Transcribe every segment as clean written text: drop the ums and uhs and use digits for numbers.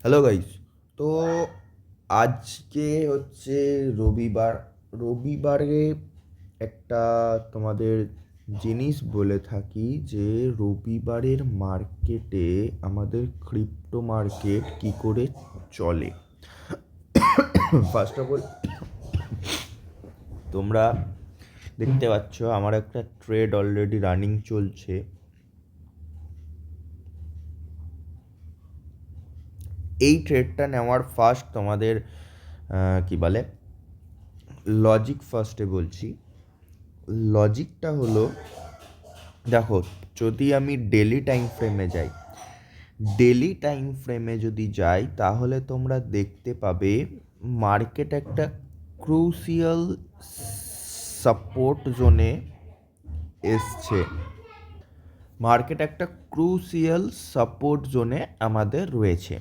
Hello guys. তো আজকে হচ্ছে রবিবার। রবিবারে একটা তোমাদের জিনিস বলে থাকি যে রবিবারের মার্কেটে আমাদের ক্রিপ্টো মার্কেট কি করে চলে। ফার্স্ট অফ অল তোমরা দেখতে পাচ্ছ আমার একটা ট্রেড অলরেডি রানিং চলছে। এই ট্রেডটা নেওয়ার ফার্স্ট তোমাদের কি বলে লজিক ফার্স্টে বলছি। লজিকটা হলো, দেখো, যদি আমি ডেলি টাইম ফ্রেমে যাই, ডেলি টাইম ফ্রেমে যদি যাই তাহলে তোমরা দেখতে পাবে মার্কেট একটা ক্রুশিয়াল সাপোর্ট জোনে এসছে। মার্কেট একটা ক্রুশিয়াল সাপোর্ট জোনে আমাদের রয়েছে,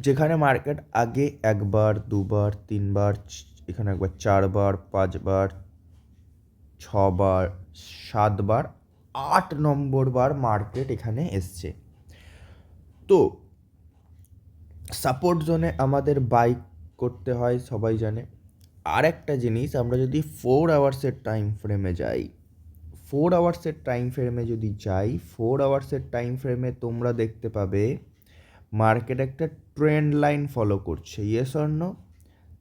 যেখানে মার্কেট আগে একবার, দুবার, তিনবার, এখানে একবার, চারবার, পাঁচবার, ছবার, সাতবার, 8 নম্বর বার মার্কেট এখানে এসছে। তো সাপোর্ট জোনে আমাদের বাই করতে হয়, সবাই জানে। আর একটা জিনিস, আমরা যদি 4 আওয়ার্সের টাইম ফ্রেমে যাই, 4 আওয়ার্সের টাইম ফ্রেমে যদি যাই, 4 আওয়ার্সের টাইম ফ্রেমে তোমরা দেখতে পাবে মার্কেট একটা ট্রেন্ড লাইন ফলো করছে, ইয়েস অর নো?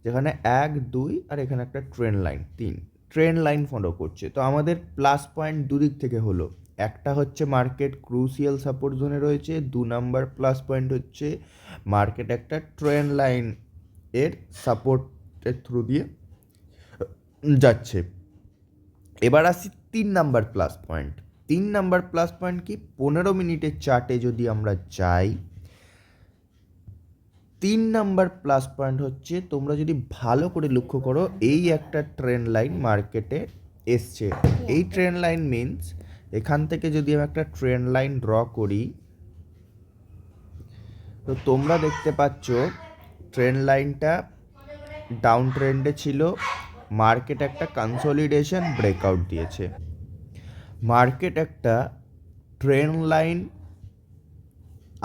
যেখানে 1, 2 আর এখানে একটা trend line, 3 trend line follow করছে। তো আমাদের প্লাস পয়েন্ট দুদিক থেকে হলো। একটা হচ্ছে মার্কেট ক্রুশিয়াল সাপোর্ট জোনে রয়েছে, 2 নাম্বার প্লাস পয়েন্ট হচ্ছে মার্কেট একটা ট্রেন্ড লাইন এর সাপোর্টের থ্রু দিয়ে যাচ্ছে। এবার আসি 3 number plus point. 3 number plus point কি? 15 মিনিটের চার্টে যদি আমরা যাই, 3 নাম্বার প্লাস পয়েন্ট হচ্ছে, তোমরা যদি ভালো করে লক্ষ্য করো, এই একটা ট্রেন্ড লাইন মার্কেটে এসছে। এই ট্রেন্ড লাইন মিনস এখান থেকে যদি আমি একটা ট্রেন্ড লাইন ড্র করি, তো তোমরা দেখতে পাচ্ছ ট্রেন্ড লাইনটা ডাউন ট্রেন্ডে ছিল, মার্কেট একটা কনসলিডেশন ব্রেকআউট দিয়েছে। মার্কেট একটা ট্রেন্ড লাইন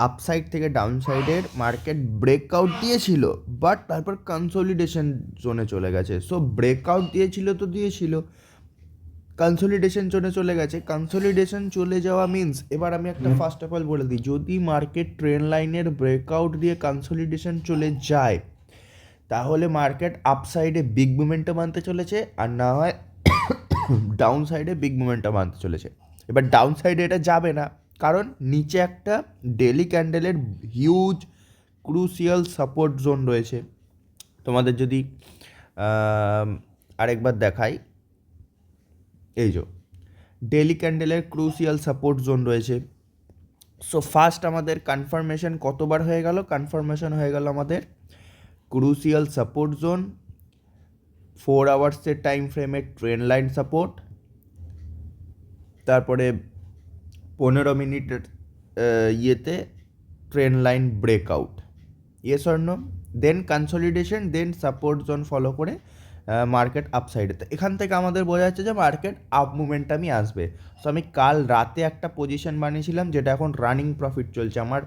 আপসাইড থেকে ডাউন সাইডের মার্কেট ব্রেকআউট দিয়েছিল, বাট তারপর কনসলিডেশন জোনে চলে গেছে। সো ব্রেকআউট দিয়েছিল তো দিয়েছিল, কনসলিডেশন জোনে চলে গেছে। কনসলিডেশন চলে যাওয়া মিন্স, এবার আমি একটা ফার্স্ট অফ অল বলে দিই, যদি মার্কেট ট্রেন্ড লাইনের ব্রেকআউট দিয়ে কনসলিডেশন চলে যায়, তাহলে মার্কেট আপসাইডে বিগ মুভমেন্টাম আনতে চলেছে, আর না হয় ডাউন সাইডে বিগ মুভমেন্টাম আনতে চলেছে। এবার ডাউন সাইডে এটা যাবে না, কারণ নিচে একটা ডেলি ক্যান্ডেলের হিউজ ক্রুশিয়াল সাপোর্ট জোন রয়েছে। তোমাদের যদি আরেকবার দেখাই, এই যে ডেলি ক্যান্ডেলের ক্রুশিয়াল সাপোর্ট জোন রয়েছে। সো ফার্স্ট আমাদের কনফার্মেশন কতবার হয়ে গেল? কনফার্মেশন হয়ে গেল আমাদের ক্রুশিয়াল সাপোর্ট জোন, 4 আওয়ার্সের টাইম ফ্রেমের ট্রেন্ড লাইন সাপোর্ট, তারপরে 15 মিনিটের ইয়েতে trend line breakout, yes or no? Then consolidation, then support zone follow করে মার্কেট আপসাইডে। তো এখান থেকে আমাদের বোঝা যাচ্ছে যে মার্কেট আপ মুভমেন্টামই আসবে। সো আমি কাল রাতে একটা পজিশন বানিয়েছিলাম, যেটা এখন রানিং প্রফিট চলছে আমার।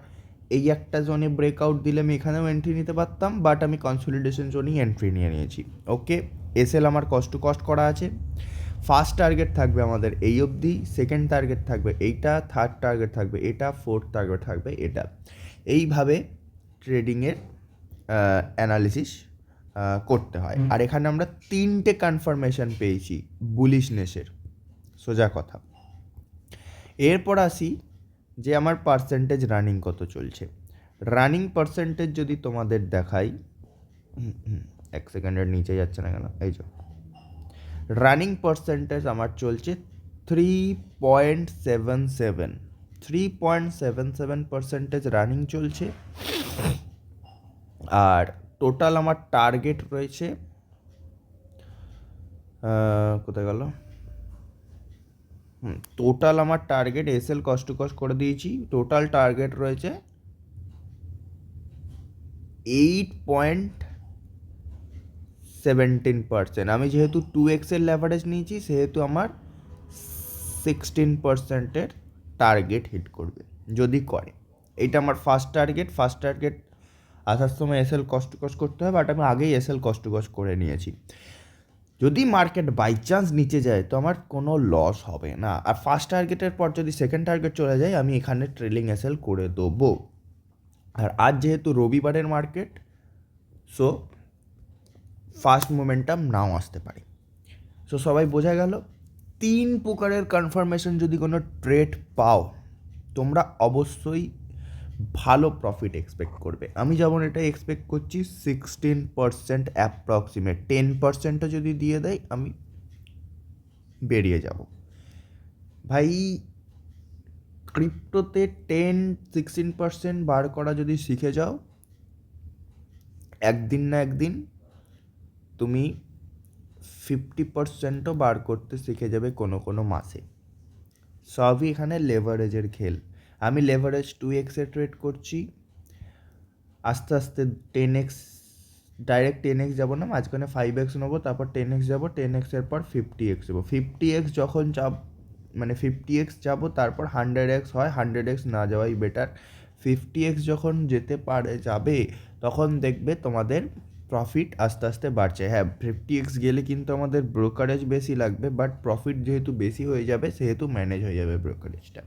এই একটা জোনে ব্রেকআউট দিলে আমি এখানেও এন্ট্রি নিতে পারতাম, বাট আমি কনসলিডেশন জোনেই এন্ট্রি নিয়ে নিয়েছি। ওকে, এসএল আমার কস্ট টু কস্ট করা আছে। ফার্স্ট টার্গেট থাকবে আমাদের এই অবধি, সেকেন্ড টার্গেট থাকবে এইটা, থার্ড টার্গেট থাকবে এটা, ফোর্থ টার্গেট থাকবে এটা। এইভাবে ট্রেডিংয়ের অ্যানালিসিস করতে হয়। আর এখানে আমরা 3টে কনফার্মেশন পেয়েছি বুলিশনেসের, সোজা কথা। এরপর আসি যে আমার পার্সেন্টেজ রানিং কত চলছে। রানিং পার্সেন্টেজ যদি তোমাদের দেখাই, 1 সেকেন্ডের নিচে যাচ্ছে না কেন, এই যে রানিং পার্সেন্টেজ আমার চলছে 3.77, 3.77% রানিং চলছে। আর টোটাল আমার টার্গেট রয়েছে, কোথায় গেল, টোটাল আমার target SL cost to cost করে দিয়েছি, টোটাল টার্গেট রয়েছে 8.17%। আমি যেহেতু 2x-এর লেভারেজ নিয়েছি, সেহেতু আমার 16%-এর টার্গেট হিট করবে। যদি করে, এটা আমার ফার্স্ট টার্গেট আসার সময় এসএল কষ্ট করতে হয়, বাট আমি আগেই এসএল কষ্ট করে নিয়েছি। যদি মার্কেট বাই চান্স নিচে যায় তো আমার কোনো লস হবে না, আর ফার্স্ট টার্গেটের পর যদি সেকেন্ড টার্গেট চলে যায় আমি এখানে ট্রেলিং এসএল করে দেবো। আর আজ যেহেতু রবিবারের মার্কেট, সো ফার্স্ট মোমেন্টাম নাও আসতে পারে। সো সবাই বোঝা গেল, 3 প্রকারের কনফার্মেশন যদি কোনো ট্রেড পাও তোমরা অবশ্যই ভালো প্রফিট এক্সপেক্ট করবে। আমি যেমন এটা এক্সপেক্ট করছি 16% অ্যাপ্রক্সিমেট, 10%ও যদি দিয়ে দেয় আমি বেরিয়ে যাব ভাই। ক্রিপ্টোতে 10-16% বার করা যদি শিখে যাও, একদিন না একদিন তুমি 50%ও বার করতে শিখে যাবে কোনো মাসে। সবই এখানে লেভারেজের খেল। আমি লেভারেজ 2x এ ট্রেড করছি, আস্তে আস্তে 10x, ডাইরেক্ট 10x যাবো না, মাঝখানে 5x নেবো, তারপর 10x যাবো, 10x এর পর 50x যাবো। 50x যখন মানে 50x যাবো, তারপর 100x হয়, 100x না যাওয়াই বেটার। 50x যখন যেতে যাবে তখন দেখবে তোমাদের প্রফিট আস্তে আস্তে বাড়ছে। হ্যাঁ, 50x গেলে কিন্তু আমাদের ব্রোকারেজ বেশি লাগবে, বাট প্রফিট যেহেতু বেশি হয়ে যাবে সেহেতু ম্যানেজ হয়ে যাবে ব্রোকারেজটা।